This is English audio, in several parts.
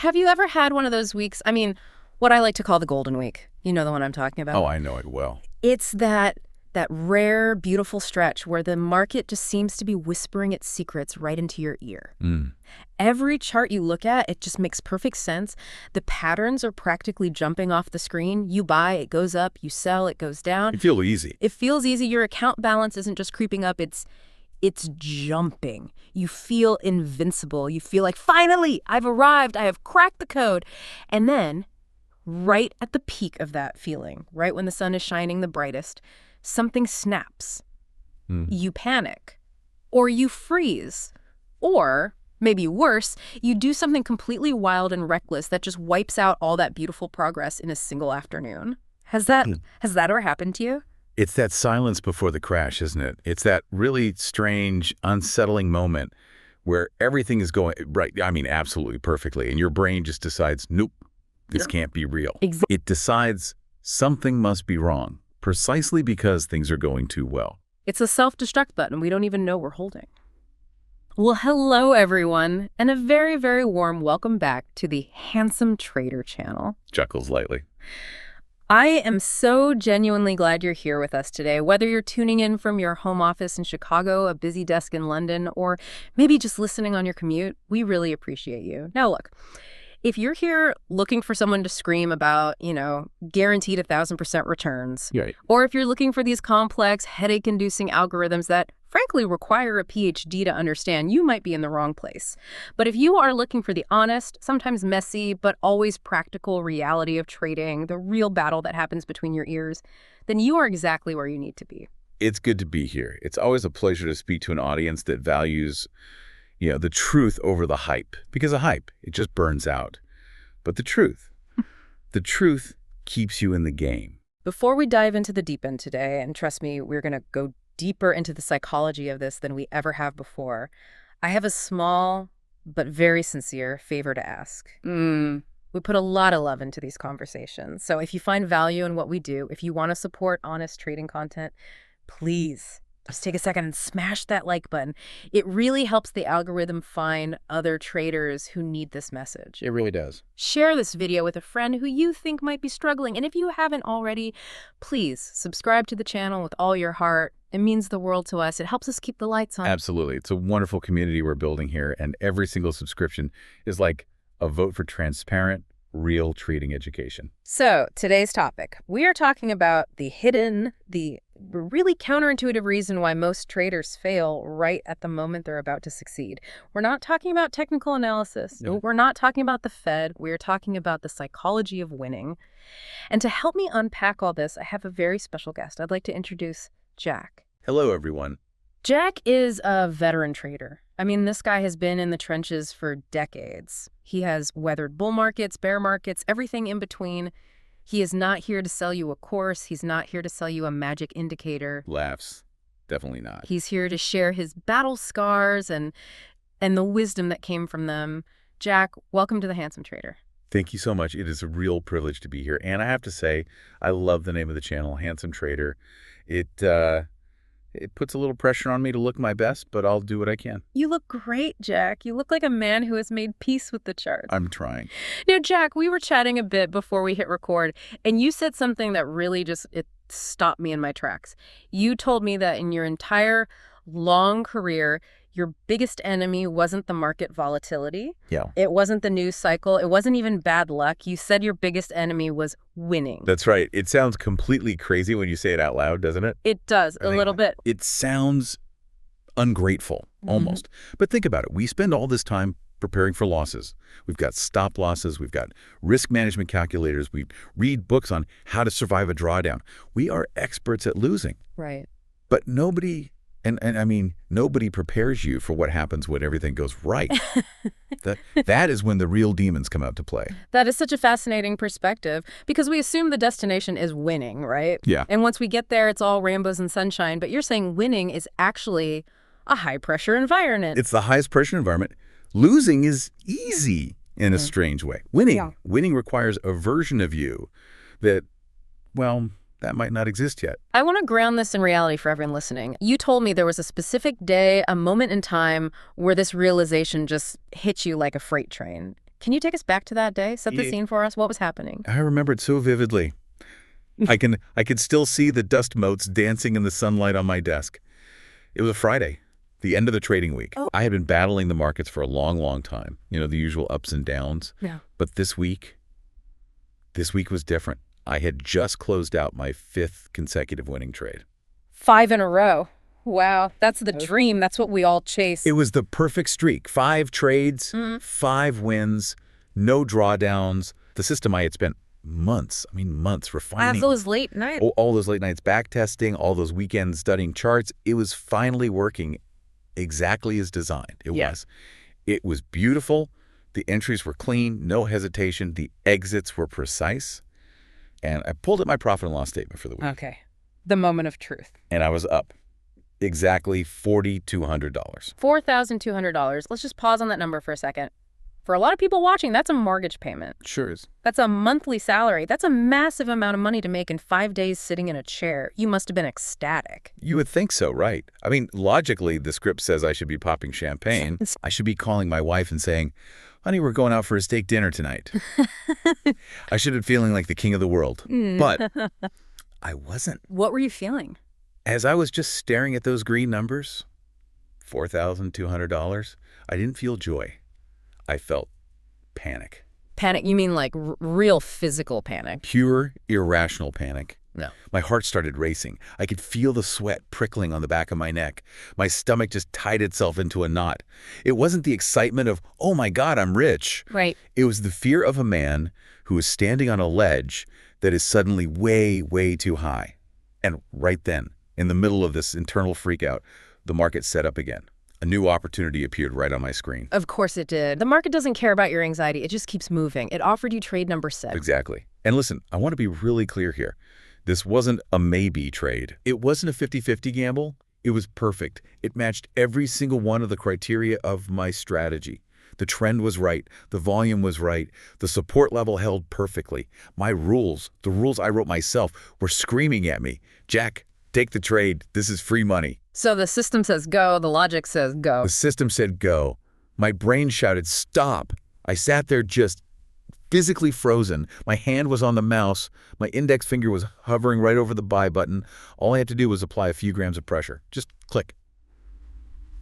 Have you ever had one of those weeks? I mean, what I like to call the golden week. You know the one I'm talking about? Oh, I know it well. It's that rare, beautiful stretch where the market just seems to be whispering its secrets right into your ear. Every chart you look at, it just makes perfect sense. The patterns are practically jumping off the screen. You buy, it goes up. You sell, it goes down. It feels easy. It feels easy. Your account balance isn't just creeping up. It's jumping. You feel invincible. You feel like, finally, I've arrived. I have cracked the code. And then, right at the peak of that feeling, right when the sun is shining the brightest, something snaps. You panic. Or you freeze. Or, maybe worse, you do something completely wild and reckless that just wipes out all that beautiful progress in a single afternoon. Has that ever happened to you? It's that silence before the crash, isn't it? It's that really strange, unsettling moment where everything is going right. I mean, absolutely perfectly. And your brain just decides, nope, this can't be real. It decides something must be wrong, precisely because things are going too well. It's a self-destruct button we don't even know we're holding. Well, hello, everyone, and a very, very warm welcome back to the Handsome Trader channel. Chuckles lightly. I am so genuinely glad you're here with us today, whether you're tuning in from your home office in Chicago, a busy desk in London, or maybe just listening on your commute. We really appreciate you. Now, look, if you're here looking for someone to scream about, guaranteed 1,000% returns, or if you're looking for these complex, headache-inducing algorithms that frankly require a PhD to understand, you might be in the wrong place. But if you are looking for the honest, sometimes messy, but always practical reality of trading, the real battle that happens between your ears, then you are exactly where you need to be. It's good to be here. It's always a pleasure to speak to an audience that values, the truth over the hype. Because a hype, it just burns out. But the truth keeps you in the game. Before we dive into the deep end today, and trust me, we're going to go deeper into the psychology of this than we ever have before, I have a small but very sincere favor to ask. We put a lot of love into these conversations. So if you find value in what we do, if you want to support honest trading content, please just take a second and smash that like button. It really helps the algorithm find other traders who need this message. It really does. Share this video with a friend who you think might be struggling. And if you haven't already, please subscribe to the channel with all your heart. It means the world to us. It helps us keep the lights on. Absolutely. It's a wonderful community we're building here, and every single subscription is like a vote for transparent, real trading education. So today's topic, we are talking about the really counterintuitive reason why most traders fail right at the moment they're about to succeed. We're not talking about technical analysis. No. We're not talking about the Fed. We're talking about the psychology of winning. And to help me unpack all this, I have a very special guest. I'd like to introduce Jack. Hello, everyone. Jack is a veteran trader. I mean, this guy has been in the trenches for decades. He has weathered bull markets, bear markets, everything in between. He is not here to sell you a course. He's not here to sell you a magic indicator. Laughs. Definitely not. He's here to share his battle scars and the wisdom that came from them. Jack, welcome to the Handsome Trader. Thank you so much. It is a real privilege to be here. And I have to say, I love the name of the channel, Handsome Trader. It puts a little pressure on me to look my best, but I'll do what I can. You look great, Jack. You look like a man who has made peace with the charts. I'm trying. Now, Jack, we were chatting a bit before we hit record, and you said something that really it stopped me in my tracks. You told me that in your entire long career, your biggest enemy wasn't the market volatility. Yeah. It wasn't the news cycle. It wasn't even bad luck. You said your biggest enemy was winning. That's right. It sounds completely crazy when you say it out loud, doesn't it? It does, a little bit. It sounds ungrateful, almost. But think about it. We spend all this time preparing for losses. We've got stop losses. We've got risk management calculators. We read books on how to survive a drawdown. We are experts at losing. Right. But nobody... And I mean, nobody prepares you for what happens when everything goes right. That is when the real demons come out to play. That is such a fascinating perspective because we assume the destination is winning, right? Yeah. And once we get there, it's all rainbows and sunshine. But you're saying winning is actually a high-pressure environment. It's the highest pressure environment. Losing is easy in a strange way. Winning requires a version of you that, well, that might not exist yet. I want to ground this in reality for everyone listening. You told me there was a specific day, a moment in time where this realization just hit you like a freight train. Can you take us back to that day? Set the Ye- scene for us. What was happening? I remember it so vividly. I could still see the dust motes dancing in the sunlight on my desk. It was a Friday, the end of the trading week. Oh. I had been battling the markets for a long, long time. You know, the usual ups and downs. Yeah. But this week was different. I had just closed out my 5th consecutive winning trade. 5 in a row. Wow, that's the dream. That's what we all chase. It was the perfect streak. 5 trades, 5 wins, no drawdowns. The system I had spent months refining. those late nights. All those late nights back testing, all those weekends studying charts. It was finally working exactly as designed. It was beautiful. The entries were clean, no hesitation. The exits were precise. And I pulled up my profit and loss statement for the week. Okay. The moment of truth. And I was up exactly $4,200. $4,200. Let's just pause on that number for a second. For a lot of people watching, that's a mortgage payment. Sure is. That's a monthly salary. That's a massive amount of money to make in 5 days sitting in a chair. You must have been ecstatic. You would think so, right? I mean, logically, the script says I should be popping champagne. I should be calling my wife and saying, honey, we're going out for a steak dinner tonight. I should have been feeling like the king of the world. But I wasn't. What were you feeling? As I was just staring at those green numbers, $4,200, I didn't feel joy. I felt panic. Panic? You mean like real physical panic? Pure, irrational panic. No. My heart started racing. I could feel the sweat prickling on the back of my neck. My stomach just tied itself into a knot. It wasn't the excitement of, oh my God, I'm rich. Right. It was the fear of a man who is standing on a ledge that is suddenly way, way too high. And right then, in the middle of this internal freakout, the market set up again. A new opportunity appeared right on my screen. Of course it did. The market doesn't care about your anxiety. It just keeps moving. It offered you trade number 6. Exactly. And listen, I want to be really clear here. This wasn't a maybe trade. It wasn't a 50-50 gamble. It was perfect. It matched every single one of the criteria of my strategy. The trend was right. The volume was right. The support level held perfectly. My rules, the rules I wrote myself, were screaming at me. Jack, take the trade. This is free money. So the system says go, the logic says go. The system said go. My brain shouted stop. I sat there just physically frozen. My hand was on the mouse. My index finger was hovering right over the buy button. All I had to do was apply a few grams of pressure. Just click.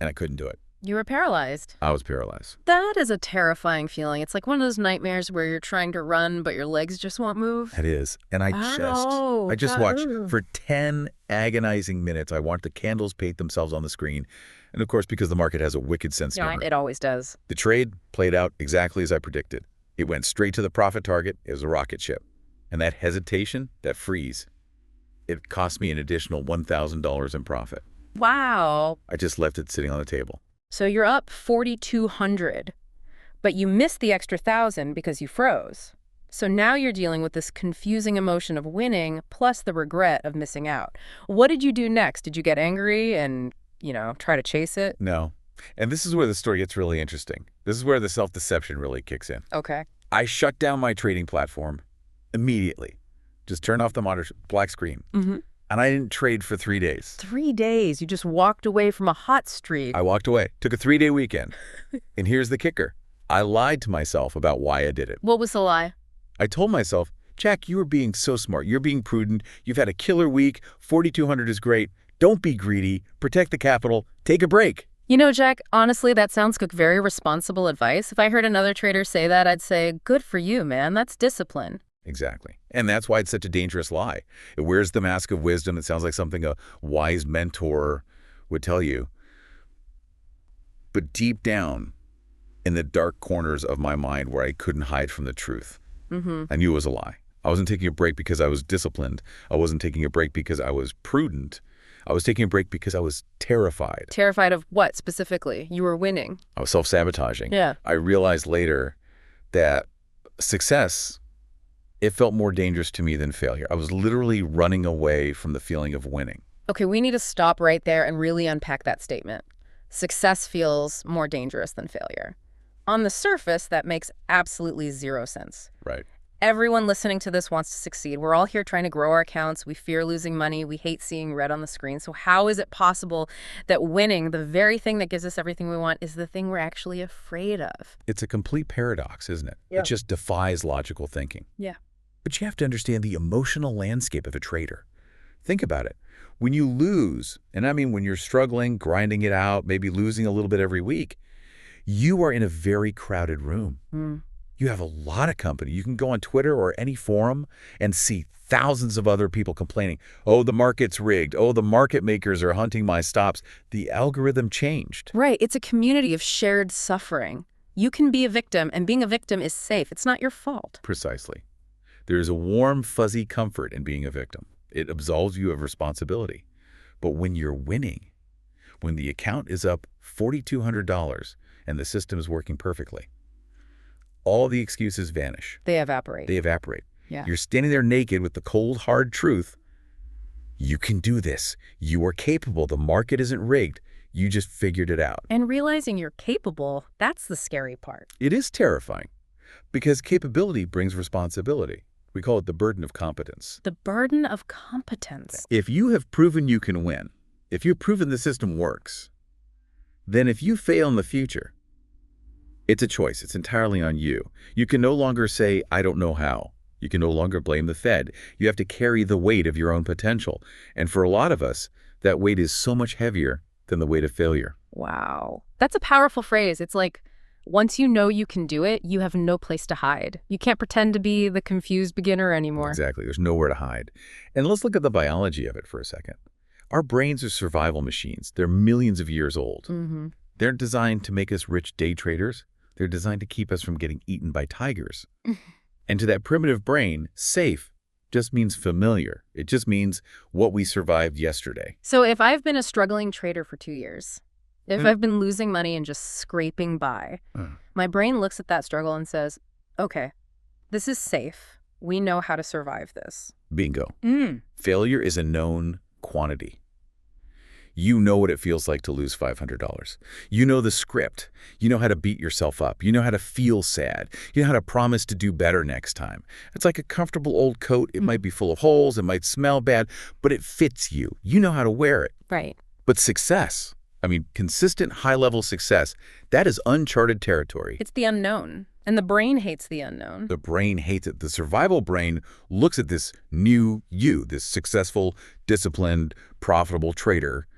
And I couldn't do it. You were paralyzed. I was paralyzed. That is a terrifying feeling. It's like one of those nightmares where you're trying to run, but your legs just won't move. It is. And I just watched for 10 agonizing minutes. I watched the candles paint themselves on the screen. And of course, because the market has a wicked sense of humor. It always does. The trade played out exactly as I predicted. It went straight to the profit target. It was a rocket ship. And that hesitation, that freeze, it cost me an additional $1,000 in profit. Wow. I just left it sitting on the table. So you're up 4,200, but you missed the extra 1,000 because you froze. So now you're dealing with this confusing emotion of winning plus the regret of missing out. What did you do next? Did you get angry and, try to chase it? No. And this is where the story gets really interesting. This is where the self-deception really kicks in. Okay. I shut down my trading platform immediately. Just turned off the monitor, black screen. And I didn't trade for 3 days. 3 days? You just walked away from a hot streak. I walked away. Took a 3-day weekend. And here's the kicker. I lied to myself about why I did it. What was the lie? I told myself, Jack, you are being so smart. You're being prudent. You've had a killer week. 4,200 is great. Don't be greedy. Protect the capital. Take a break. Jack, honestly, that sounds like very responsible advice. If I heard another trader say that, I'd say, good for you, man. That's discipline. Exactly. And that's why it's such a dangerous lie. It wears the mask of wisdom. It sounds like something a wise mentor would tell you. But deep down, in the dark corners of my mind where I couldn't hide from the truth, I knew it was a lie. I wasn't taking a break because I was disciplined. I wasn't taking a break because I was prudent. I was taking a break because I was terrified. Terrified of what specifically? You were winning. I was self-sabotaging. Yeah. I realized later that success, it felt more dangerous to me than failure. I was literally running away from the feeling of winning. Okay, we need to stop right there and really unpack that statement. Success feels more dangerous than failure. On the surface, that makes absolutely zero sense. Right. Everyone listening to this wants to succeed. We're all here trying to grow our accounts. We fear losing money. We hate seeing red on the screen. So how is it possible that winning, the very thing that gives us everything we want, is the thing we're actually afraid of? It's a complete paradox, isn't it? Yeah. It just defies logical thinking. Yeah. But you have to understand the emotional landscape of a trader. Think about it. When you lose, and I mean when you're struggling, grinding it out, maybe losing a little bit every week, you are in a very crowded room. You have a lot of company. You can go on Twitter or any forum and see thousands of other people complaining, oh, the market's rigged. Oh, the market makers are hunting my stops. The algorithm changed. Right. It's a community of shared suffering. You can be a victim, and being a victim is safe. It's not your fault. Precisely. There is a warm, fuzzy comfort in being a victim. It absolves you of responsibility. But when you're winning, when the account is up $4,200 and the system is working perfectly, all the excuses vanish. They evaporate. They evaporate. Yeah. You're standing there naked with the cold, hard truth. You can do this. You are capable. The market isn't rigged. You just figured it out. And realizing you're capable, that's the scary part. It is terrifying because capability brings responsibility. We call it the burden of competence. The burden of competence. If you have proven you can win, if you've proven the system works, then if you fail in the future, it's a choice. It's entirely on you. You can no longer say, I don't know how. You can no longer blame the Fed. You have to carry the weight of your own potential. And for a lot of us, that weight is so much heavier than the weight of failure. Wow. That's a powerful phrase. It's like, once you know you can do it, you have no place to hide. You can't pretend to be the confused beginner anymore. Exactly. There's nowhere to hide. And let's look at the biology of it for a second. Our brains are survival machines. They're millions of years old. They're designed to make us rich day traders. They're designed to keep us from getting eaten by tigers. And to that primitive brain, safe just means familiar. It just means what we survived yesterday. So if I've been a struggling trader for 2 years, if I've been losing money and just scraping by, my brain looks at that struggle and says, okay, this is safe. We know how to survive this. Bingo. Failure is a known quantity. You know what it feels like to lose $500. You know the script. You know how to beat yourself up. You know how to feel sad. You know how to promise to do better next time. It's like a comfortable old coat. It might be full of holes. It might smell bad, but it fits you. You know how to wear it. Right. But success, I mean, consistent high-level success, that is uncharted territory. It's the unknown. And the brain hates the unknown. The brain hates it. The survival brain looks at this new you, this successful, disciplined, profitable trader,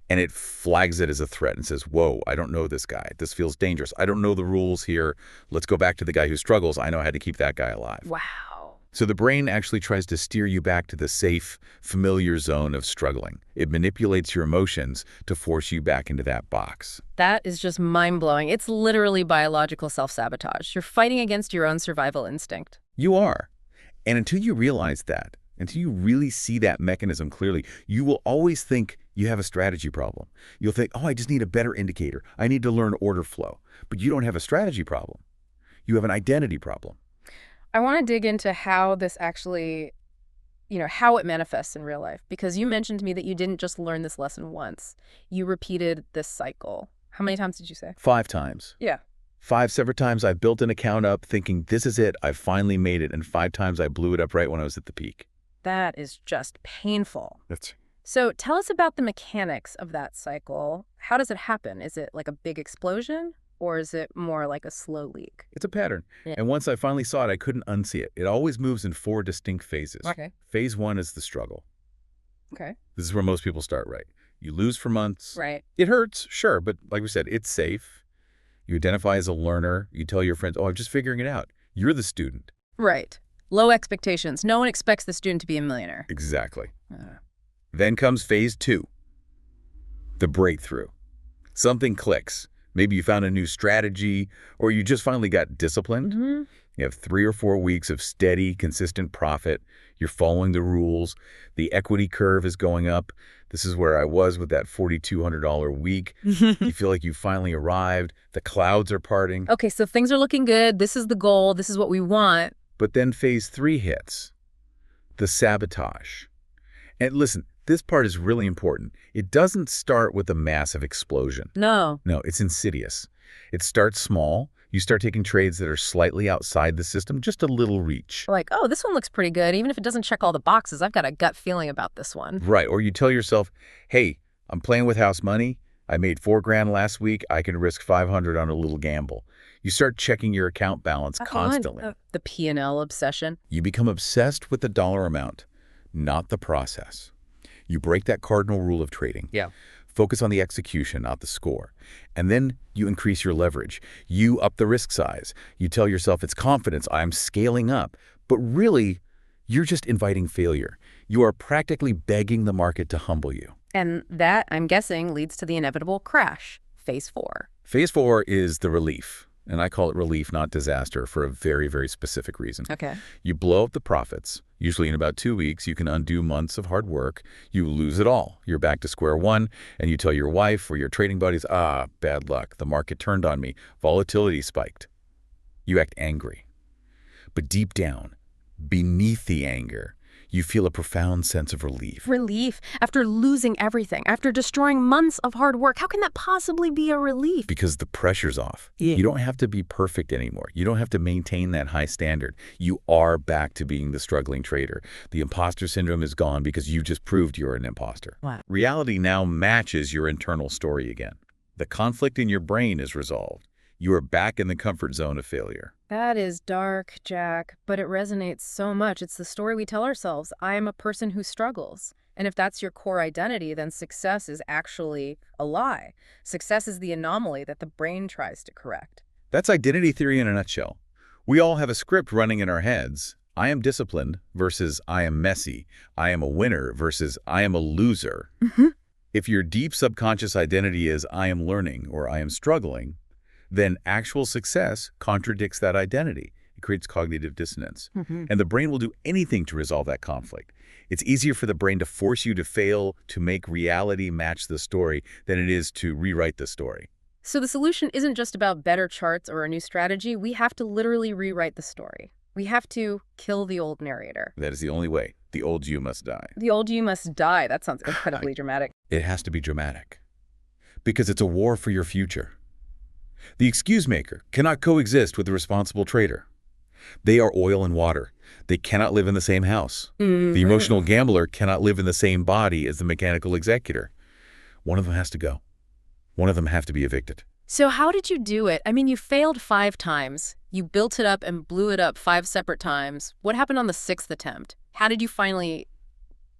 and it flags it as a threat and says, whoa, I don't know this guy. This feels dangerous. I don't know the rules here. Let's go back to the guy who struggles. I know how to keep that guy alive. Wow. So the brain actually tries to steer you back to the safe, familiar zone of struggling. It manipulates your emotions to force you back into that box. That is just mind-blowing. It's literally biological self-sabotage. You're fighting against your own survival instinct. You are. And until you realize that, until you really see that mechanism clearly, you will always think you have a strategy problem. You'll think, oh, I just need a better indicator. I need to learn order flow. But you don't have a strategy problem. You have an identity problem. I want to dig into how this actually, how it manifests in real life. Because you mentioned to me that you didn't just learn this lesson once. You repeated this cycle. How many times did you say? 5 times. Yeah. 5 separate times I built an account up thinking, this is it. I finally made it. And 5 times I blew it up right when I was at the peak. That is just painful. That's So tell us about the mechanics of that cycle. How does it happen? Is it like a big explosion, or is it more like a slow leak? It's a pattern. Yeah. And once I finally saw it, I couldn't unsee it. It always moves in 4 distinct phases. Okay. Phase 1 is the struggle. Okay. This is where most people start, right? You lose for months. Right. It hurts, sure, but like we said, it's safe. You identify as a learner. You tell your friends, oh, I'm just figuring it out. You're the student. Right. Low expectations. No one expects the student to be a millionaire. Exactly. Then comes phase 2, the breakthrough. Something clicks. Maybe you found a new strategy, or you just finally got disciplined. You have 3 or 4 weeks of steady, consistent profit. You're following the rules. The equity curve is going up. This is where I was with that $4,200 week. You feel like you finally arrived. The clouds are parting. Okay, so things are looking good. This is the goal. This is what we want. But then phase 3 hits, the sabotage. And listen, this part is really important. It doesn't start with a massive explosion. No. No, it's insidious. It starts small. You start taking trades that are slightly outside the system, just a little reach. Like, oh, this one looks pretty good. Even if it doesn't check all the boxes, I've got a gut feeling about this one. Right, or you tell yourself, hey, I'm playing with house money. I made $4,000 last week. I can risk 500 on a little gamble. You start checking your account balance constantly. The P&L obsession. You become obsessed with the dollar amount, not the process. You break that cardinal rule of trading. Yeah. Focus on the execution, not the score. And then you increase your leverage. You up the risk size. You tell yourself it's confidence, I'm scaling up. But really, you're just inviting failure. You are practically begging the market to humble you. And that, I'm guessing, leads to the inevitable crash, phase 4. Phase 4 is the relief. And I call it relief, not disaster, for a very, very specific reason. Okay. You blow up the profits. Usually in about 2 weeks, you can undo months of hard work. You lose it all. You're back to square one, and you tell your wife or your trading buddies, bad luck. The market turned on me. Volatility spiked. You act angry. But deep down, beneath the anger, you feel a profound sense of relief. Relief after losing everything, after destroying months of hard work. How can that possibly be a relief? Because the pressure's off. Yeah. You don't have to be perfect anymore. You don't have to maintain that high standard. You are back to being the struggling trader. The imposter syndrome is gone because you just proved you're an imposter. Wow. Reality now matches your internal story again. The conflict in your brain is resolved. You are back in the comfort zone of failure. That is dark, Jack, but it resonates so much. It's the story we tell ourselves. I am a person who struggles. And if that's your core identity, then success is actually a lie. Success is the anomaly that the brain tries to correct. That's identity theory in a nutshell. We all have a script running in our heads. I am disciplined versus I am messy. I am a winner versus I am a loser. If your deep subconscious identity is I am learning or I am struggling, then actual success contradicts that identity. It creates cognitive dissonance. And the brain will do anything to resolve that conflict. It's easier for the brain to force you to fail to make reality match the story than it is to rewrite the story. So the solution isn't just about better charts or a new strategy. We have to literally rewrite the story. We have to kill the old narrator. That is the only way. The old you must die. The old you must die. That sounds incredibly dramatic. It has to be dramatic. Because it's a war for your future. The excuse maker cannot coexist with the responsible trader. They are oil and water. They cannot live in the same house. The emotional gambler cannot live in the same body as the mechanical executor. One of them has to go. One of them have to be evicted. So how did you do it? I mean, you failed 5 times. You built it up and blew it up 5 separate times. What happened on the 6th attempt? How did you finally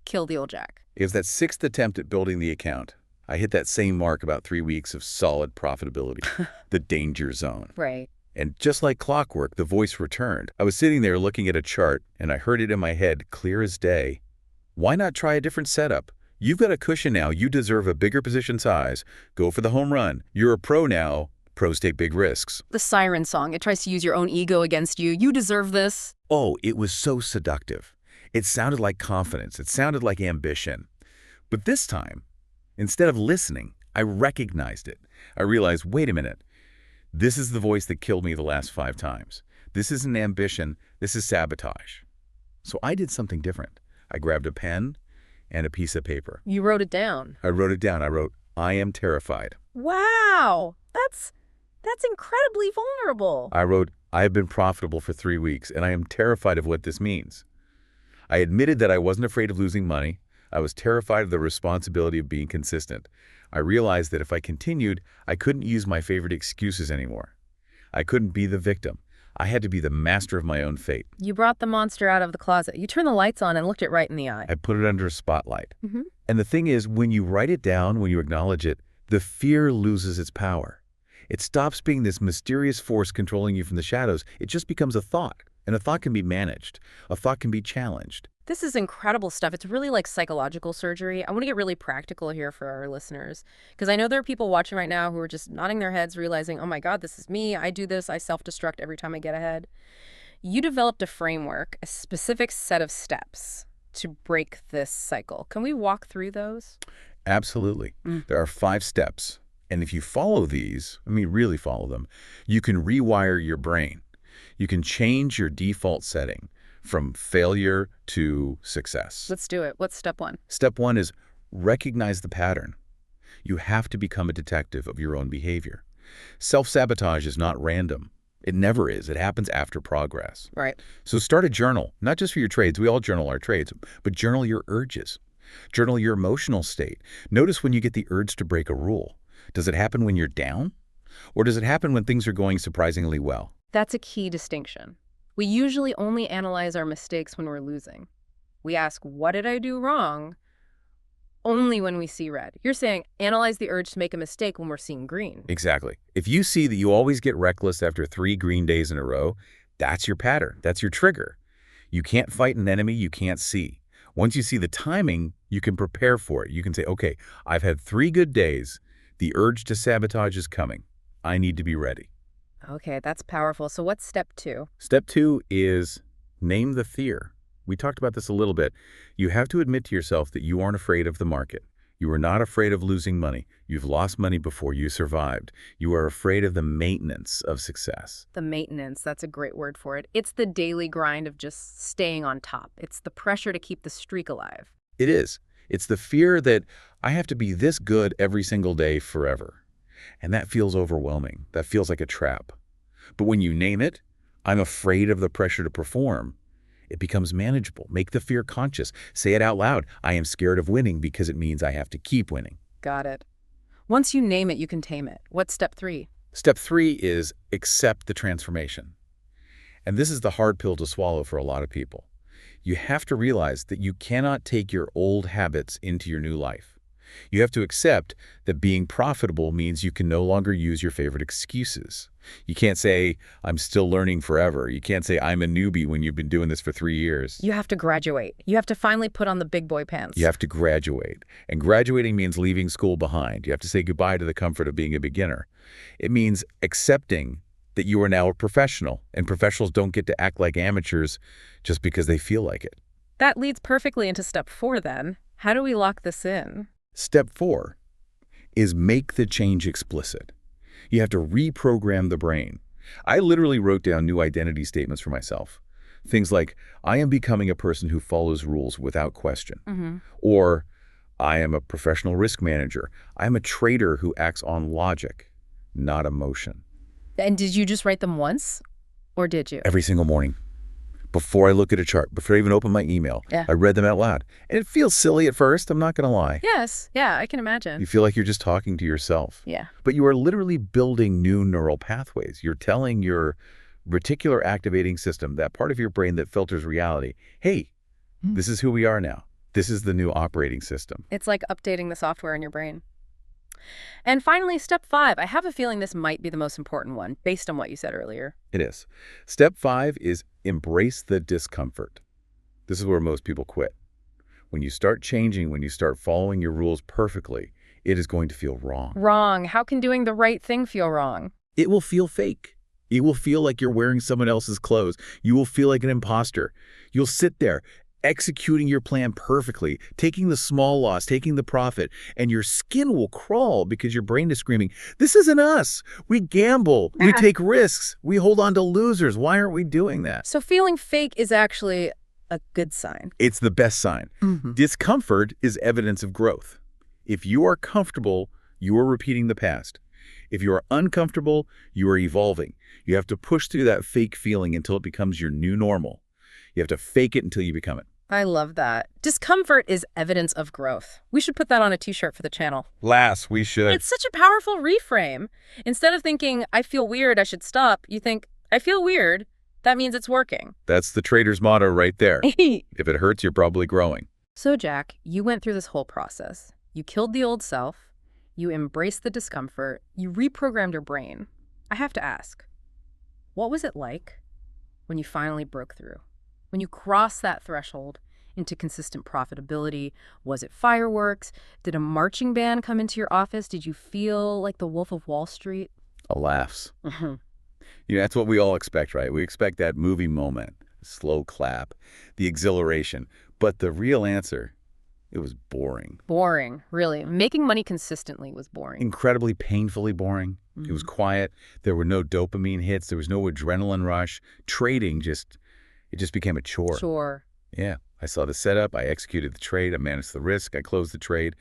kill the old Jack? It was that 6th attempt at building the account. I hit that same mark about 3 weeks of solid profitability, the danger zone. Right. And just like clockwork, the voice returned. I was sitting there looking at a chart, and I heard it in my head, clear as day. Why not try a different setup? You've got a cushion now. You deserve a bigger position size. Go for the home run. You're a pro now. Pros take big risks. The siren song. It tries to use your own ego against you. You deserve this. Oh, it was so seductive. It sounded like confidence. It sounded like ambition. But this time, instead of listening, I recognized it. I realized, wait a minute. This is the voice that killed me the last 5 times. This isn't ambition. This is sabotage. So I did something different. I grabbed a pen and a piece of paper. You wrote it down. I wrote it down. I wrote, I am terrified. Wow. That's incredibly vulnerable. I wrote, I have been profitable for 3 weeks, and I am terrified of what this means. I admitted that I wasn't afraid of losing money. I was terrified of the responsibility of being consistent. I realized that if I continued, I couldn't use my favorite excuses anymore. I couldn't be the victim. I had to be the master of my own fate. You brought the monster out of the closet. You turned the lights on and looked it right in the eye. I put it under a spotlight. And the thing is, when you write it down, when you acknowledge it, the fear loses its power. It stops being this mysterious force controlling you from the shadows. It just becomes a thought. And a thought can be managed. A thought can be challenged. This is incredible stuff. It's really like psychological surgery. I want to get really practical here for our listeners, because I know there are people watching right now who are just nodding their heads, realizing, oh my God, this is me. I do this. I self-destruct every time I get ahead. You developed a framework, a specific set of steps to break this cycle. Can we walk through those? Absolutely. There are 5 steps. And if you follow these, really follow them, you can rewire your brain. You can change your default setting from failure to success. Let's do it. What's step 1? Step 1 is recognize the pattern. You have to become a detective of your own behavior. Self-sabotage is not random. It never is. It happens after progress. Right. So start a journal, not just for your trades. We all journal our trades, but journal your urges. Journal your emotional state. Notice when you get the urge to break a rule. Does it happen when you're down? Or does it happen when things are going surprisingly well? That's a key distinction. We usually only analyze our mistakes when we're losing. We ask, what did I do wrong? Only when we see red. You're saying analyze the urge to make a mistake when we're seeing green. Exactly. If you see that you always get reckless after 3 green days in a row, that's your pattern. That's your trigger. You can't fight an enemy you can't see. Once you see the timing, you can prepare for it. You can say, okay, I've had 3 good days. The urge to sabotage is coming. I need to be ready. Okay, that's powerful. So what's step 2? Step 2 is name the fear. We talked about this a little bit. You have to admit to yourself that you aren't afraid of the market. You are not afraid of losing money. You've lost money before you survived. You are afraid of the maintenance of success. The maintenance, that's a great word for it. It's the daily grind of just staying on top. It's the pressure to keep the streak alive. It is. It's the fear that I have to be this good every single day forever. And that feels overwhelming. That feels like a trap. But when you name it, I'm afraid of the pressure to perform, it becomes manageable. Make the fear conscious. Say it out loud. I am scared of winning because it means I have to keep winning. Got it. Once you name it, you can tame it. What's step 3? Step 3 is accept the transformation. And this is the hard pill to swallow for a lot of people. You have to realize that you cannot take your old habits into your new life. You have to accept that being profitable means you can no longer use your favorite excuses. You can't say, I'm still learning forever. You can't say, I'm a newbie when you've been doing this for 3 years. You have to graduate. You have to finally put on the big boy pants. You have to graduate. And graduating means leaving school behind. You have to say goodbye to the comfort of being a beginner. It means accepting that you are now a professional, and professionals don't get to act like amateurs just because they feel like it. That leads perfectly into step 4 then. How do we lock this in? Step 4 is make the change explicit. You have to reprogram the brain. I literally wrote down new identity statements for myself. Things like, I am becoming a person who follows rules without question. Or, I am a professional risk manager. I am a trader who acts on logic, not emotion. And did you just write them once? Or did you? Every single morning. Before I look at a chart, before I even open my email, I read them out loud. And it feels silly at first, I'm not going to lie. Yes, yeah, I can imagine. You feel like you're just talking to yourself. Yeah. But you are literally building new neural pathways. You're telling your reticular activating system, that part of your brain that filters reality, hey, this is who we are now. This is the new operating system. It's like updating the software in your brain. And finally, step 5. I have a feeling this might be the most important one, based on what you said earlier. It is. Step 5 is embrace the discomfort. This is where most people quit. When you start changing, when you start following your rules perfectly, it is going to feel wrong. Wrong. How can doing the right thing feel wrong? It will feel fake. It will feel like you're wearing someone else's clothes. You will feel like an imposter. You'll sit there executing your plan perfectly, taking the small loss, taking the profit, and your skin will crawl because your brain is screaming, this isn't us. We gamble. We take risks. We hold on to losers. Why aren't we doing that? So feeling fake is actually a good sign. It's the best sign. Discomfort is evidence of growth. If you are comfortable, you are repeating the past. If you are uncomfortable, you are evolving. You have to push through that fake feeling until it becomes your new normal. You have to fake it until you become it. I love that. Discomfort is evidence of growth. We should put that on a t-shirt for the channel. We should. It's such a powerful reframe. Instead of thinking, I feel weird, I should stop, you think, I feel weird, that means it's working. That's the trader's motto right there. If it hurts, you're probably growing. So, Jack, you went through this whole process. You killed the old self. You embraced the discomfort. You reprogrammed your brain. I have to ask, what was it like when you finally broke through? When you crossed that threshold into consistent profitability? Was it fireworks? Did a marching band come into your office? Did you feel like the Wolf of Wall Street? Laughs. That's what we all expect, right? We expect that movie moment, slow clap, the exhilaration. But the real answer, it was boring. Boring, really. Making money consistently was boring. Incredibly painfully boring. It was quiet. There were no dopamine hits. There was no adrenaline rush. Trading it just became a chore. Sure. Yeah. I saw the setup. I executed the trade. I managed the risk. I closed the trade.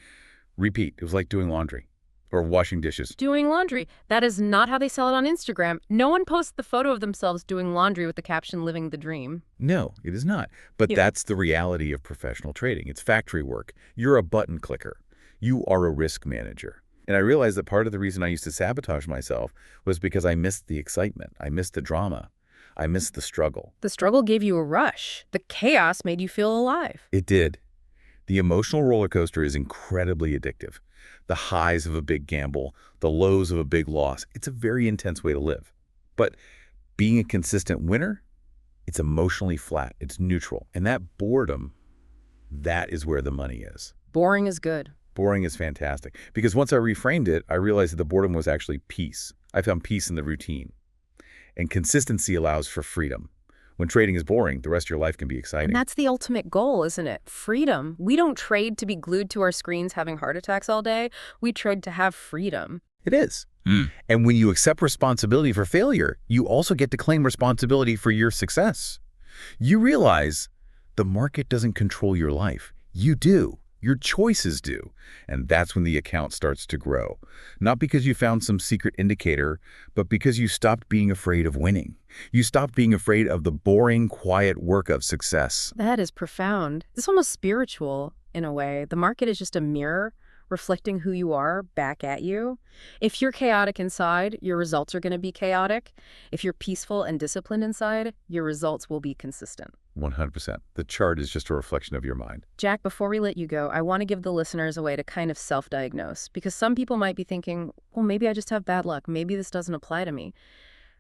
Repeat. It was like doing laundry. Or washing dishes. Doing laundry. That is not how they sell it on Instagram. No one posts the photo of themselves doing laundry with the caption, "Living the dream." No, it is not. But Yeah. that's the reality of professional trading. It's factory work. You're a button clicker. You are a risk manager. And I realized that part of the reason I used to sabotage myself was because I missed the excitement. I missed the drama. I missed the struggle. The struggle gave you a rush. The chaos made you feel alive. It did. The emotional roller coaster is incredibly addictive. The highs of a big gamble, the lows of a big loss. It's a very intense way to live. But being a consistent winner, it's emotionally flat. It's neutral. And that boredom, that is where the money is. Boring is good. Boring is fantastic. Because once I reframed it, I realized that the boredom was actually peace. I found peace in the routine. And consistency allows for freedom. When trading is boring, the rest of your life can be exciting. And that's the ultimate goal, isn't it? Freedom. We don't trade to be glued to our screens having heart attacks all day. We trade to have freedom. It is. And when you accept responsibility for failure, you also get to claim responsibility for your success. You realize the market doesn't control your life. You do. Your choices do. And that's when the account starts to grow. Not because you found some secret indicator, but because you stopped being afraid of winning. You stopped being afraid of the boring, quiet work of success. That is profound. It's almost spiritual in a way. The market is just a mirror reflecting who you are back at you. If you're chaotic inside, your results are going to be chaotic. If you're peaceful and disciplined inside, your results will be consistent. 100%. The chart is just a reflection of your mind. Jack, before we let you go, I want to give the listeners a way to kind of self-diagnose, because some people might be thinking, well, maybe I just have bad luck. Maybe this doesn't apply to me.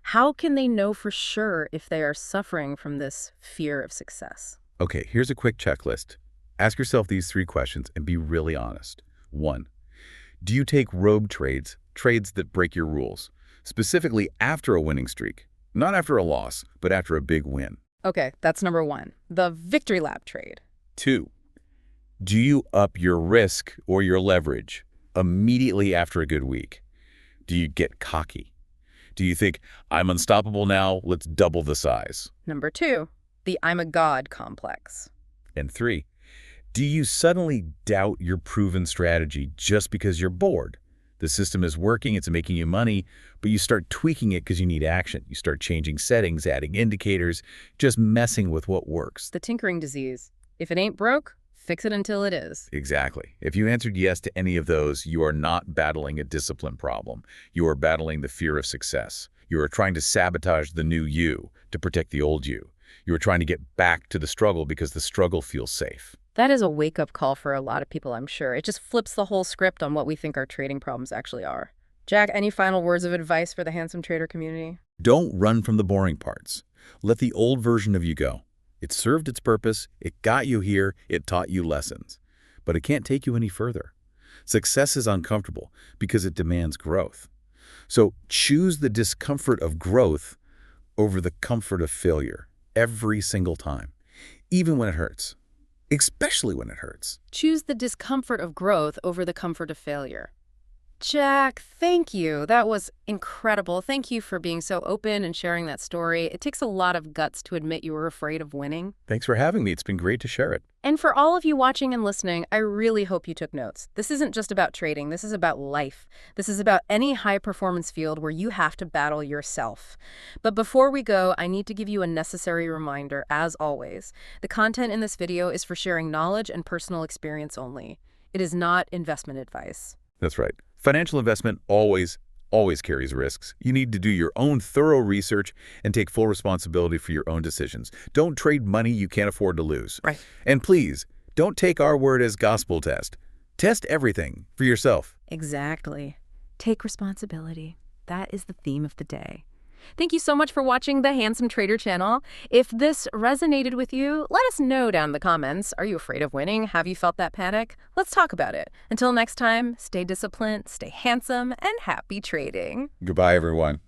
How can they know for sure if they are suffering from this fear of success? Okay, here's a quick checklist. Ask yourself these 3 questions and be really honest. 1. Do you take rogue trades, trades that break your rules, specifically after a winning streak? Not after a loss, but after a big win. Okay, that's number 1, the victory lap trade. 2. Do you up your risk or your leverage immediately after a good week? Do you get cocky? Do you think, I'm unstoppable now, let's double the size? Number 2, the I'm a god complex. And 3, do you suddenly doubt your proven strategy just because you're bored? The system is working, it's making you money, but you start tweaking it because you need action. You start changing settings, adding indicators, just messing with what works. The tinkering disease. If it ain't broke, fix it until it is. Exactly. If you answered yes to any of those, you are not battling a discipline problem. You are battling the fear of success. You are trying to sabotage the new you to protect the old you. You are trying to get back to the struggle because the struggle feels safe. That is a wake-up call for a lot of people, I'm sure. It just flips the whole script on what we think our trading problems actually are. Jack, any final words of advice for the handsome trader community? Don't run from the boring parts. Let the old version of you go. It served its purpose, it got you here, it taught you lessons. But it can't take you any further. Success is uncomfortable because it demands growth. So choose the discomfort of growth over the comfort of failure every single time, even when it hurts. Especially when it hurts. Choose the discomfort of growth over the comfort of failure. Jack, thank you. That was incredible. Thank you for being so open and sharing that story. It takes a lot of guts to admit you were afraid of winning. Thanks for having me. It's been great to share it. And for all of you watching and listening, I really hope you took notes. This isn't just about trading. This is about life. This is about any high-performance field where you have to battle yourself. But before we go, I need to give you a necessary reminder, as always. The content in this video is for sharing knowledge and personal experience only. It is not investment advice. That's right. Financial investment always carries risks. You need to do your own thorough research and take full responsibility for your own decisions. Don't trade money you can't afford to lose. Right. And please, don't take our word as gospel test. Test everything for yourself. Exactly. Take responsibility. That is the theme of the day. Thank you so much for watching the Handsome Trader channel. If this resonated with you, let us know down in the comments. Are you afraid of winning? Have you felt that panic? Let's talk about it. Until next time, stay disciplined, stay handsome, and happy trading. Goodbye, everyone.